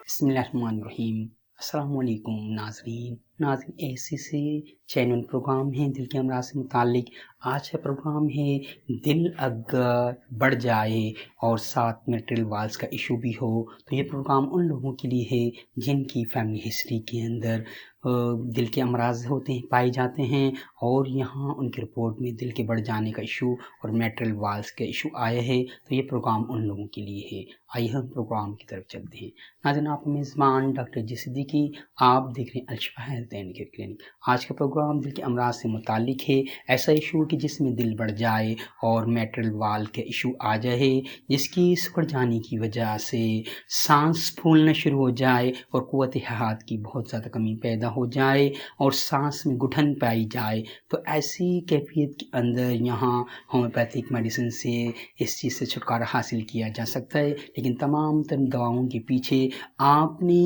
बिस्मिल्लाहिर्रहमानिर्रहीम। अस्सलाम वालेकुम नाज़रीन ऐसे से चैनल प्रोग्राम है दिल के अमराज से मुतालिक। आज का प्रोग्राम है दिल अगर बढ़ जाए और साथ में ट्रिल वाल्स का इशू भी हो तो ये प्रोग्राम उन लोगों के लिए है जिनकी फैमिली हिस्ट्री के अंदर दिल के अमराज होते हैं पाए जाते हैं और यहाँ उनकी रिपोर्ट में दिल के बढ़ जाने का इशू और मेट्रल वाल्स का इशू आया है। तो ये प्रोग्राम उन लोगों के लिए है। आइए हम प्रोग्राम की तरफ चलते हैं। नाज़रीन, आप मेज़बान डॉक्टर जी सिद्दीकी, आप देख रहे हैं अल-शिफा हेल्थ एंड केयर क्लिनिक। आज का प्रोग्राम दिल के अमराज से मुतालिक है। ऐसा इशू कि जिसमें दिल बढ़ जाए और मेट्रल वाल का इशू आ जाए, जिसकी सिकुड़ जाने की वजह से सांस फूलना शुरू हो जाए और क़ुव्वत हयात की बहुत ज़्यादा कमी पैदा हो जाए और सांस में घुटन पाई जाए। तो ऐसी कैफियत के अंदर यहाँ होम्योपैथिक मेडिसिन से इस चीज़ से छुटकारा हासिल किया जा सकता है। लेकिन तमाम तरह दवाओं के पीछे आपने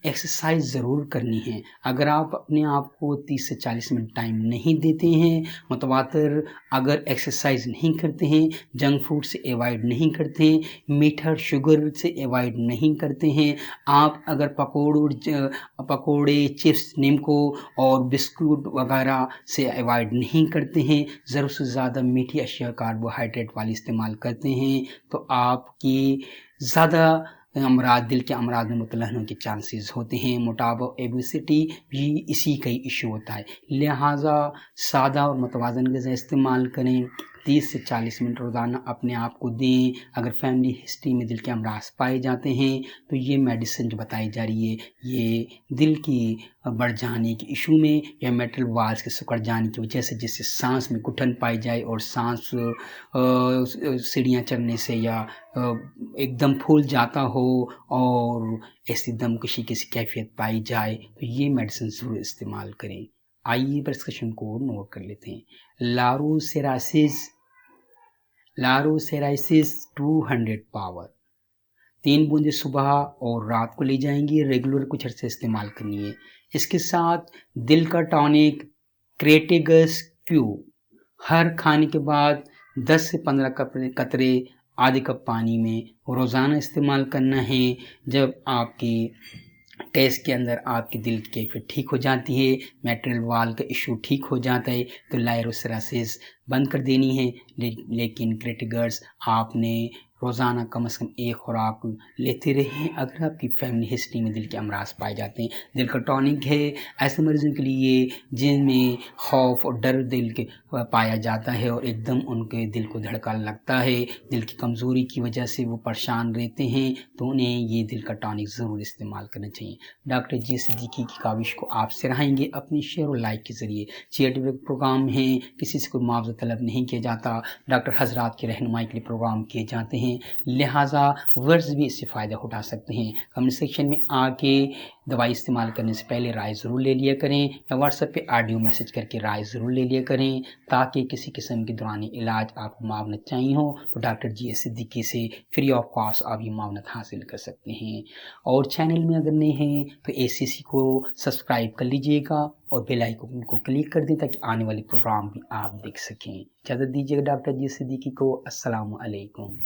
एक्सरसाइज ज़रूर करनी है। अगर आप अपने आप को 30 से 40 मिनट टाइम नहीं देते हैं, मुतवातर अगर एक्सरसाइज नहीं करते हैं, जंक फूड से अवॉइड नहीं करते हैं, मीठा शुगर से अवॉइड नहीं करते हैं, आप अगर पकोड़े चिप्स निम्को और बिस्कुट वगैरह से अवॉइड नहीं करते हैं, ज़रूरत से ज़्यादा मीठी अशिया कार्बोहाइड्रेट वाली इस्तेमाल करते हैं, तो आपकी ज़्यादा अमराज दिल के अमराज में मुब्तला होने के चांसेस होते हैं। मोटापा ओबेसिटी भी इसी का ही इशू होता है। लिहाजा सादा और मुतवाज़न ग़िज़ा इस्तेमाल करें। 30 से 40 मिनट रोज़ाना अपने आप को दें। अगर फैमिली हिस्ट्री में दिल के अमराज पाए जाते हैं तो ये मेडिसिन जो बताई जा रही है ये दिल की बढ़ जाने के इशू में या मेट्रल वाल्स के सिकुड़ जाने की वजह से जिससे सांस में घुटन पाई जाए और सांस सीढ़ियाँ चढ़ने से या एकदम फूल जाता हो और ऐसी दमकशी की कैफियत पाई जाए तो ये मेडिसिन ज़रूर इस्तेमाल करें। आइए प्रिस्क्रिप्शन को नोट कर लेते हैं। लारोसेराइसिस 200 पावर 3 बूंदे सुबह और रात को ले जाएंगी। रेगुलर कुछ अर्से इस्तेमाल करनी है। इसके साथ दिल का टॉनिक क्रेटेगस क्यू हर खाने के बाद 10 से 15 कतरे आधे कप पानी में रोज़ाना इस्तेमाल करना है। जब आपकी टेस्ट के अंदर आपके दिल की कैफियत ठीक हो जाती है, मेट्रल वाल का इशू ठीक हो जाता है, तो लायरोसेरासिस बंद कर देनी है। लेकिन क्रेटिगर्स आपने रोज़ाना कम से कम एक खुराक लेते रहें। अगर आपकी फैमिली हिस्ट्री में दिल के अमराज पाए जाते हैं, दिल का टॉनिक है ऐसे मरीजों के लिए जिनमें खौफ और डर दिल के पाया जाता है और एकदम उनके दिल को धड़का लगता है, दिल की कमज़ोरी की वजह से वो परेशान रहते हैं, तो उन्हें ये दिल का टॉनिक ज़रूर इस्तेमाल करना चाहिए। डॉक्टर जी सिद्दीकी की काविश को आप सराहेंगे अपनी शेयर और लाइक के ज़रिए। चैरिटेबल प्रोग्राम है, किसी से कोई मुआवजा तलब नहीं किया जाता, डॉक्टर हजरात की रहनुमाई के लिए प्रोग्राम किए जाते हैं, लिहाजा वर्ड्स भी इससे फ़ायदा उठा सकते हैं। कमेंट सेक्शन में आके दवाई इस्तेमाल करने से पहले राय ज़रूर ले लिया करें या व्हाट्सएप पे ऑडियो मैसेज करके राय ज़रूर ले लिया करें, ताकि किसी किस्म की दौरानी इलाज आपको मुआवनत चाहिए हो तो डॉक्टर जी सिद्दीकी से फ्री ऑफ कॉस्ट आप ये मुआवनत हासिल कर सकते हैं। और चैनल में अगर नए हैं तो ACC को सब्सक्राइब कर लीजिएगा और बेल आइकन को क्लिक कर दें ताकि आने वाले प्रोग्राम भी आप देख सकें। इजाज़त दीजिएगा डॉक्टर जी सिद्दीकी को। अस्सलामु अलैकुम।